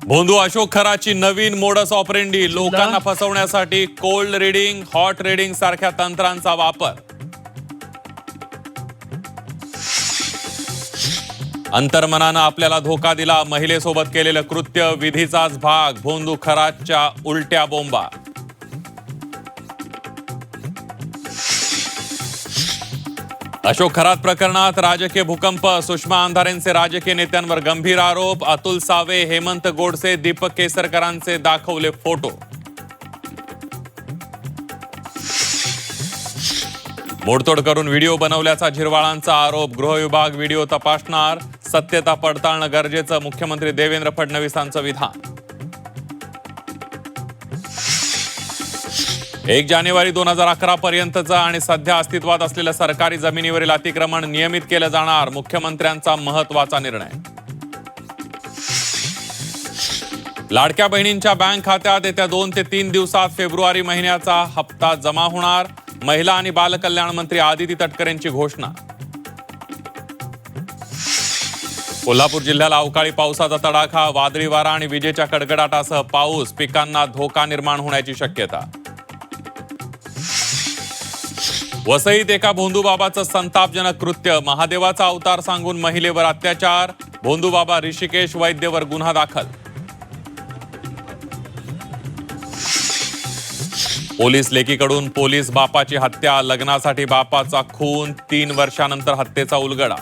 भोंदू अशोक खराची नवीन modus operandi, लोकांना फसवण्यासाठी cold reading, hot reading सारख्या तंत्रांचा वापर. अंतर्मनानं आपल्याला धोका दिला, महिलेसोबत केलेलं कृत्य विधीचाच भाग, भोंदू खराच्या उलट्या बोंबा. अशोक खरात प्रकरणात राजकीय भूकंप, सुषमा अंधारेंचे राजकीय नेत्यांवर गंभीर आरोप, अतुल सावे, हेमंत गोडसे, दीपक केसरकरांचे दाखवले फोटो. मोडतोड करून व्हिडिओ बनवल्याचा झिरवाळांचा आरोप, गृह विभाग व्हिडिओ तपासणार, सत्यता पडताळणं गरजेचं, मुख्यमंत्री देवेंद्र फडणवीसांचं विधान. 1 जानेवारी 2011 पर्यंतचा आणि सध्या अस्तित्वात असलेल्या सरकारी जमिनीवरील अतिक्रमण नियमित केलं जाणार, मुख्यमंत्र्यांचा महत्त्वाचा निर्णय. लाडक्या बहिणींच्या बँक खात्यात येत्या 2 ते 3 दिवसात फेब्रुवारी महिन्याचा हप्ता जमा होणार, महिला आणि बालकल्याण मंत्री आदिती तटकरेंची घोषणा. कोल्हापूर जिल्ह्याला अवकाळी पावसाचा तडाखा, वादळी वारा आणि विजेच्या कडकडाटासह पाऊस, पिकांना धोका निर्माण होण्याची शक्यता. वसईत एका भोंदूबाबाचं संतापजनक कृत्य, महादेवाचा अवतार सांगून महिलेवर अत्याचार, भोंदूबाबा ऋषिकेश वैद्यवर गुन्हा दाखल. पोलीस लेकीकडून पोलीस बापाची हत्या, लग्नासाठी बापाचा खून, 3 वर्षानंतर हत्येचा उलगडा.